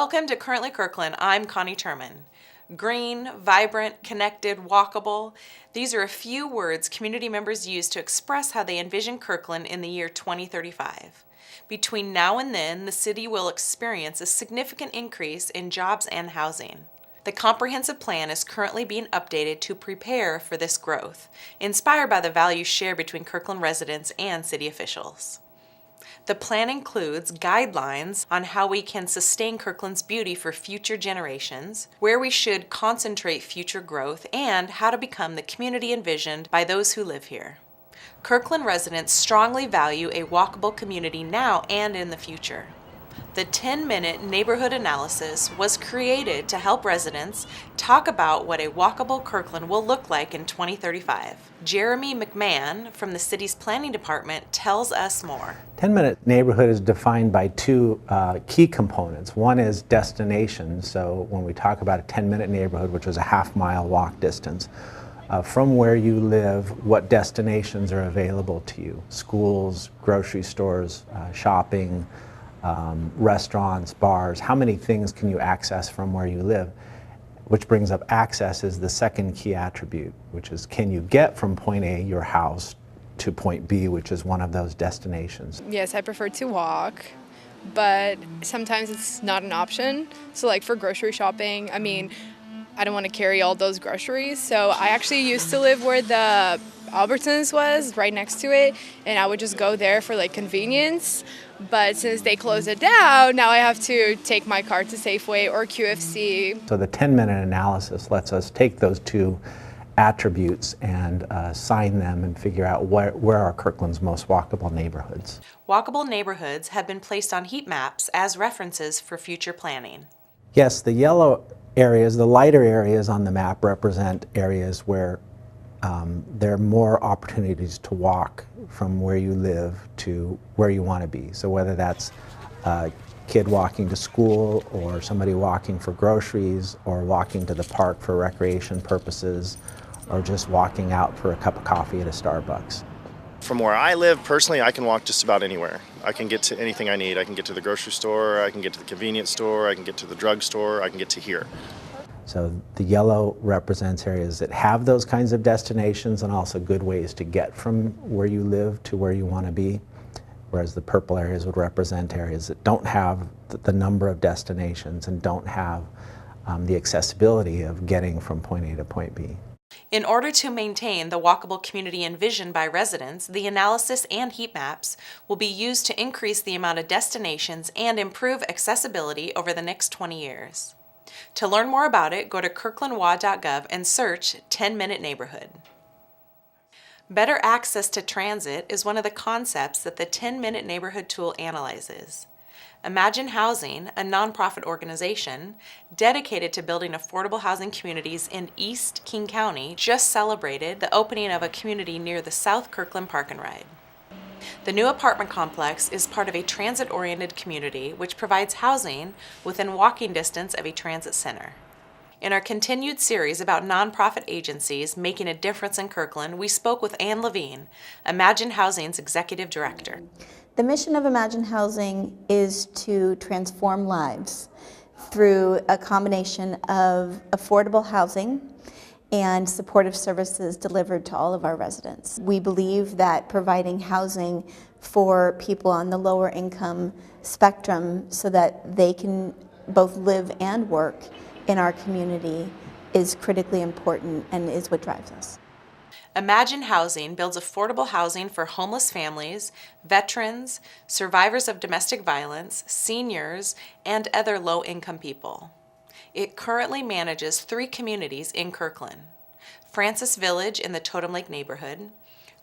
Welcome to Currently Kirkland. I'm Connie Turman. Green, vibrant, connected, walkable. These are a few words community members use to express how they envision Kirkland in the year 2035. Between now and then, the city will experience a significant increase in jobs and housing. The comprehensive plan is currently being updated to prepare for this growth, inspired by the values shared between Kirkland residents and city officials. The plan includes guidelines on how we can sustain Kirkland's beauty for future generations, where we should concentrate future growth, and how to become the community envisioned by those who live here. Kirkland residents strongly value a walkable community now and in the future. The 10-minute neighborhood analysis was created to help residents talk about what a walkable Kirkland will look like in 2035. Jeremy McMahon from the city's planning department tells us more. 10-minute neighborhood is defined by two key components. One is destination. So when we talk about a 10-minute neighborhood, which is a half-mile walk distance, from where you live, what destinations are available to you? Schools, grocery stores, shopping, restaurants, bars. How many things can you access from where you live? Which brings up access is the second key attribute, which is can you get from point A, your house, to point B, which is one of those destinations? Yes, I prefer to walk, but sometimes it's not an option. So like for grocery shopping, I don't want to carry all those groceries. So I actually used to live where the Albertsons was, right next to it, and I would just go there for like convenience. But since they closed it down, now I have to take my car to Safeway or QFC. So the 10-minute analysis lets us take those two attributes and assign them and figure out where are Kirkland's most walkable neighborhoods. Walkable neighborhoods have been placed on heat maps as references for future planning. Yes, the yellow areas, the lighter areas on the map represent areas where there are more opportunities to walk from where you live to where you want to be. So whether that's a kid walking to school or somebody walking for groceries or walking to the park for recreation purposes or just walking out for a cup of coffee at a Starbucks. From where I live, personally, I can walk just about anywhere. I can get to anything I need. I can get to the grocery store, I can get to the convenience store, I can get to the drugstore, I can get to here. So the yellow represents areas that have those kinds of destinations and also good ways to get from where you live to where you want to be, whereas the purple areas would represent areas that don't have the number of destinations and don't have the accessibility of getting from point A to point B. In order to maintain the walkable community envisioned by residents, the analysis and heat maps will be used to increase the amount of destinations and improve accessibility over the next 20 years. To learn more about it, go to kirklandwa.gov and search 10-minute neighborhood. Better access to transit is one of the concepts that the 10-minute neighborhood tool analyzes. Imagine Housing, a nonprofit organization dedicated to building affordable housing communities in East King County, just celebrated the opening of a community near the South Kirkland Park and Ride. The new apartment complex is part of a transit-oriented community which provides housing within walking distance of a transit center. In our continued series about nonprofit agencies making a difference in Kirkland, we spoke with Ann Levine, Imagine Housing's executive director. The mission of Imagine Housing is to transform lives through a combination of affordable housing and supportive services delivered to all of our residents. We believe that providing housing for people on the lower income spectrum so that they can both live and work in our community is critically important and is what drives us. Imagine Housing builds affordable housing for homeless families, veterans, survivors of domestic violence, seniors, and other low-income people. It currently manages 3 communities in Kirkland: Francis Village in the Totem Lake neighborhood,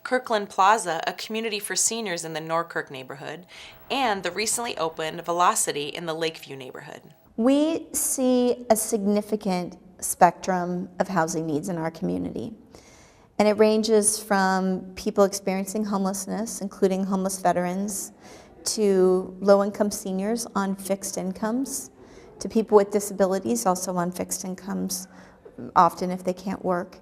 Kirkland Plaza, a community for seniors in the Norkirk neighborhood, and the recently opened Velocity in the Lakeview neighborhood. We see a significant spectrum of housing needs in our community. And it ranges from people experiencing homelessness, including homeless veterans, to low-income seniors on fixed incomes, to people with disabilities also on fixed incomes, often if they can't work,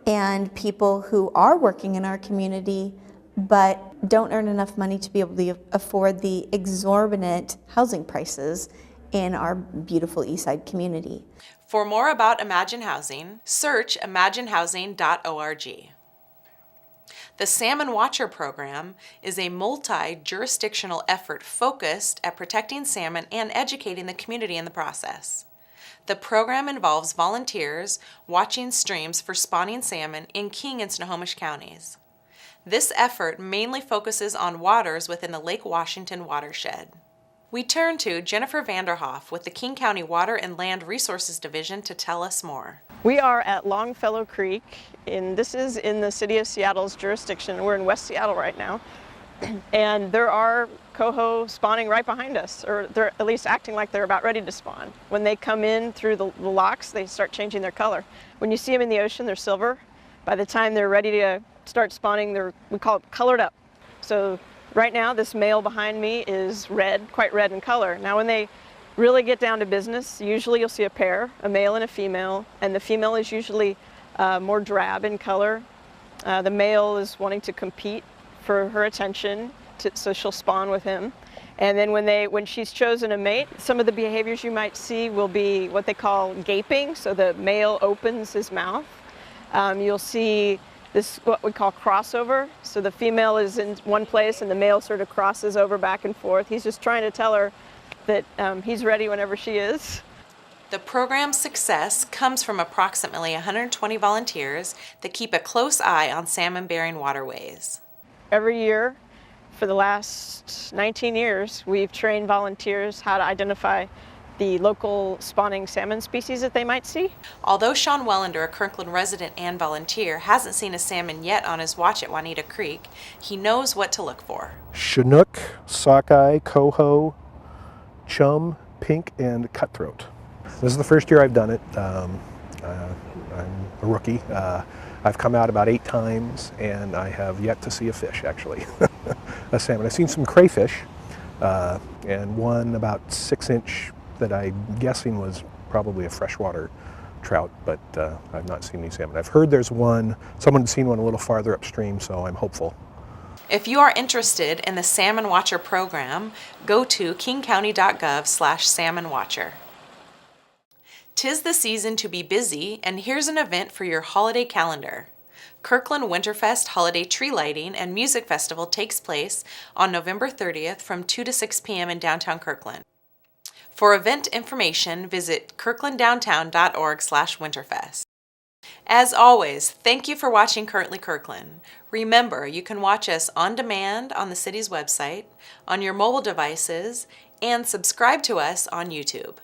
and people who are working in our community but don't earn enough money to be able to afford the exorbitant housing prices in our beautiful eastside community. For more about Imagine Housing, search imaginehousing.org. The Salmon Watcher program is a multi-jurisdictional effort focused at protecting salmon and educating the community in the process. The program involves volunteers watching streams for spawning salmon in King and Snohomish counties. This effort mainly focuses on waters within the Lake Washington watershed. We turn to Jennifer Vanderhoof with the King County Water and Land Resources Division to tell us more. We are at Longfellow Creek, and this is in the city of Seattle's jurisdiction. We're in West Seattle right now, and there are coho spawning right behind us, or they're at least acting like they're about ready to spawn. When they come in through the locks, they start changing their color. When you see them in the ocean, they're silver. By the time they're ready to start spawning, we call it colored up. So right now, this male behind me is red, quite red in color. Now, when they really get down to business, usually you'll see a pair, a male and a female, and the female is usually more drab in color. The male is wanting to compete for her attention, so she'll spawn with him. And then when she's chosen a mate, some of the behaviors you might see will be what they call gaping, so the male opens his mouth. You'll see this, what we call crossover. So the female is in one place and the male sort of crosses over back and forth. He's just trying to tell her that he's ready whenever she is. The program's success comes from approximately 120 volunteers that keep a close eye on salmon-bearing waterways. Every year, for the last 19 years, we've trained volunteers how to identify the local spawning salmon species that they might see. Although Sean Wellander, a Kirkland resident and volunteer, hasn't seen a salmon yet on his watch at Juanita Creek, he knows what to look for. Chinook, sockeye, coho, chum, pink, and cutthroat. This is the first year I've done it. I'm a rookie. I've come out about 8 times and I have yet to see a fish, actually, a salmon. I've seen some crayfish and one about 6-inch that I'm guessing was probably a freshwater trout, but I've not seen any salmon. I've heard there's one, someone's seen one a little farther upstream, so I'm hopeful. If you are interested in the Salmon Watcher program, go to kingcounty.gov/Salmon Watcher. 'Tis the season to be busy, and here's an event for your holiday calendar. Kirkland Winterfest Holiday Tree Lighting and Music Festival takes place on November 30th from 2 to 6 p.m. in downtown Kirkland. For event information, visit kirklanddowntown.org/winterfest. As always, thank you for watching Currently Kirkland. Remember, you can watch us on demand on the city's website, on your mobile devices, and subscribe to us on YouTube.